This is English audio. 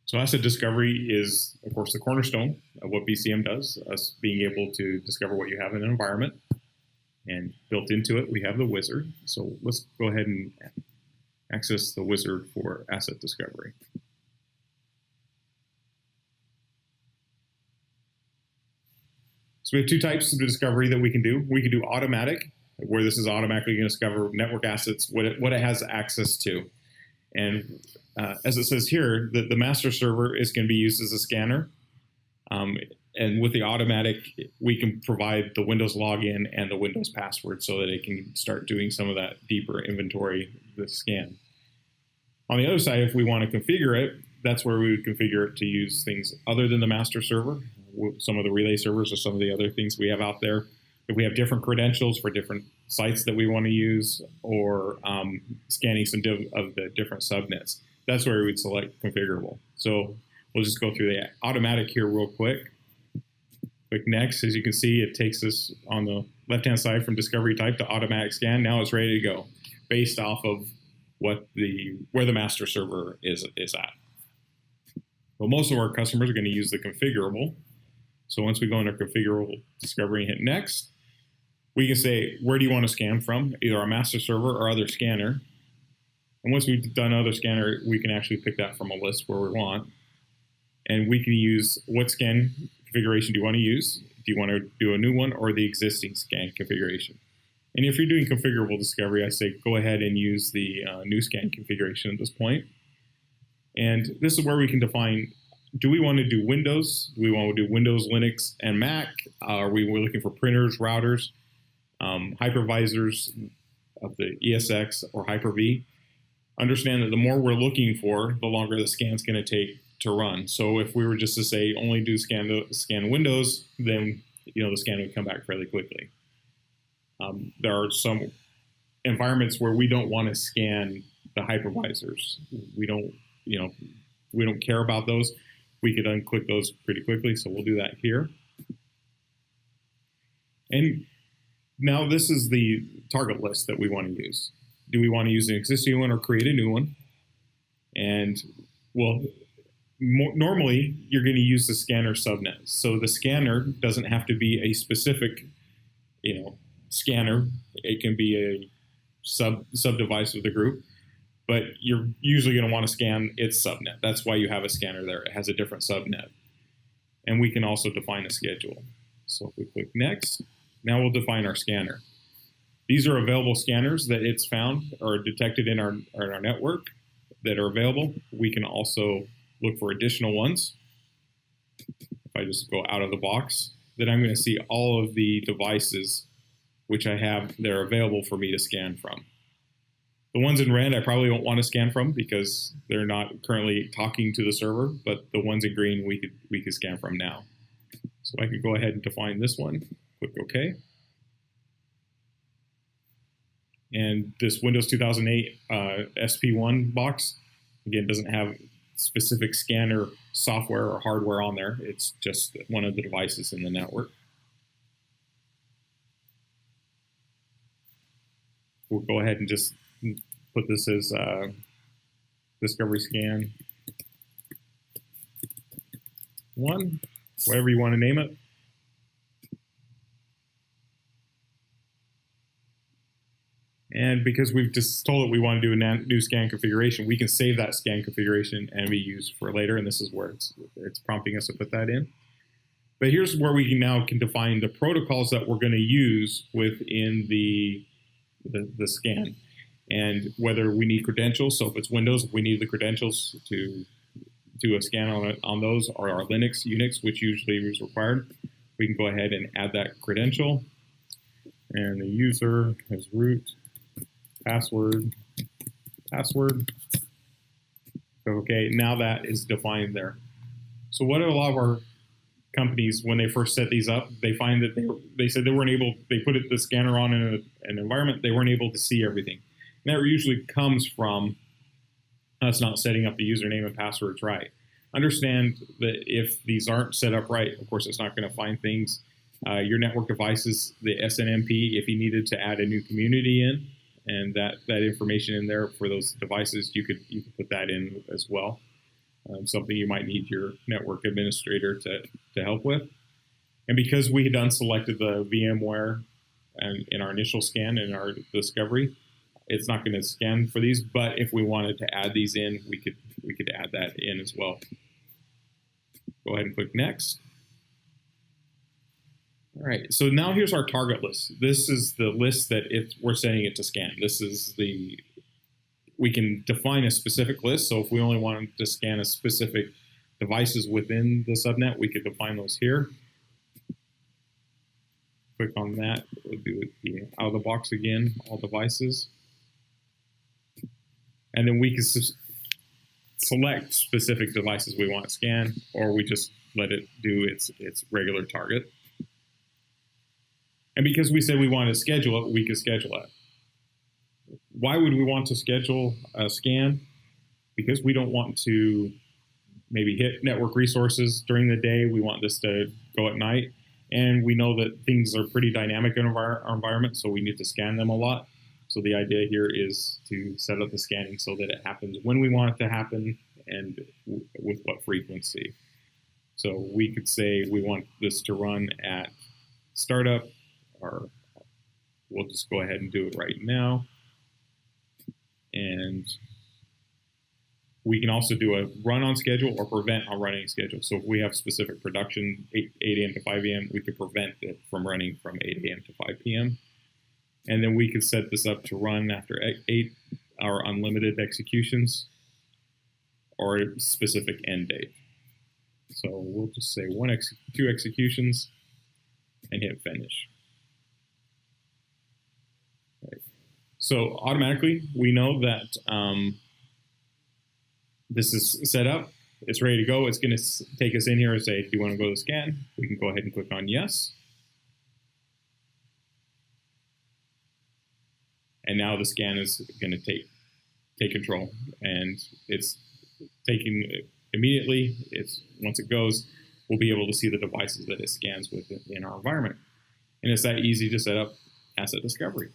So asset discovery is, of course, the cornerstone of what BCM does, us being able to discover what you have in an environment. And built into it, we have the wizard. So let's go ahead and access the wizard for asset discovery. So we have two types of discovery that we can do. We can do automatic, where this is automatically going to discover network assets, what it has access to. And as it says here, the master server is going to be used as a scanner. And with the automatic, we can provide the Windows login and the Windows password so that it can start doing some of that deeper inventory, the scan. On the other side, if we want to configure it, that's where we would configure it to use things other than the master server, some of the relay servers or some of the other things we have out there. If we have different credentials for different sites that we want to use, or scanning some of the different subnets, that's where we would select configurable. So we'll just go through the automatic here real quick. Click next. As you can see, it takes us on the left-hand side from discovery type to automatic scan. Now it's ready to go based off of where the master server is at. Well, most of our customers are going to use the configurable. So once we go into configurable discovery and hit next, we can say, where do you want to scan from? Either our master server or other scanner. And once we've done other scanner, we can actually pick that from a list where we want. And we can use what scan configuration do you want to use? Do you want to do a new one or the existing scan configuration? And if you're doing configurable discovery, I say go ahead and use the new scan configuration at this point. And this is where we can define, do we want to do Windows? Do we want to do Windows, Linux, and Mac? Are we looking for printers, routers, hypervisors of the ESX or Hyper-V? Understand that the more we're looking for, the longer the scan's going to take to run. So if we were just to say only do scan Windows, then the scan would come back fairly quickly. There are some environments where we don't want to scan the hypervisors. We don't care about those. We could unclick those pretty quickly, so we'll do that here. And now this is the target list that we want to use. Do we want to use an existing one or create a new one? And well, normally you're going to use the scanner subnet. So the scanner doesn't have to be a specific, scanner. It can be a sub device of the group, but you're usually going to want to scan its subnet. That's why you have a scanner there. It has a different subnet. And we can also define a schedule. So if we click next, now we'll define our scanner. These are available scanners that it's found or detected in our network that are available. We can also look for additional ones. If I just go out of the box, then I'm going to see all of the devices which I have that are available for me to scan from. The ones in red I probably won't want to scan from because they're not currently talking to the server, but the ones in green we could scan from now. So I could go ahead and define this one, click OK. And this Windows 2008 SP1 box, again, doesn't have specific scanner software or hardware on there. It's just one of the devices in the network. We'll go ahead and just put this as Discovery Scan 1, whatever you want to name it. And because we've just told it we want to do a new scan configuration, we can save that scan configuration and be used for later. And this is where it's prompting us to put that in. But here's where we now can define the protocols that we're going to use within the scan, and whether we need credentials. So if it's Windows, we need the credentials to do a scan on those, or our Linux, Unix, which usually is required. We can go ahead and add that credential, and the user has root, password. Okay, now that is defined there. So what a lot of our companies, when they first set these up, they find that they said they put the scanner on in an environment, they weren't able to see everything. And that usually comes from us not setting up the username and passwords right. Understand that if these aren't set up right, of course, it's not going to find things. Your network devices, the SNMP, if you needed to add a new community in, and that information in there for those devices, you could put that in as well. something you might need your network administrator to help with. And because we had unselected the VMware and in our initial scan and our discovery, it's not going to scan for these. But if we wanted to add these in, we could add that in as well. Go ahead and click next. All right, so now here's our target list. This is the list that we're setting it to scan. This is we can define a specific list. So if we only wanted to scan a specific devices within the subnet, we could define those here. Click on that. We'll do it out of the box again, all devices. And then we can select specific devices we want to scan, or we just let it do its regular target. And because we said we want to schedule it, we can schedule it. Why would we want to schedule a scan? Because we don't want to maybe hit network resources during the day. We want this to go at night. And we know that things are pretty dynamic in our environment, so we need to scan them a lot. So the idea here is to set up the scanning so that it happens when we want it to happen and with what frequency. So we could say we want this to run at startup, or we'll just go ahead and do it right now. And we can also do a run on schedule or prevent on running schedule. So if we have specific production, 8 a.m. to 5 a.m., we could prevent it from running from 8 a.m. to 5 p.m. And then we could set this up to run after 8 hour unlimited executions or a specific end date. So we'll just say 2 executions and hit finish. Okay. So automatically, we know that this is set up. It's ready to go. It's going to take us in here and say, do you want to go to the scan? We can go ahead and click on yes. And now the scan is going to take control, and it's taking immediately. Once it goes, we'll be able to see the devices that it scans with in our environment. And it's that easy to set up asset discovery.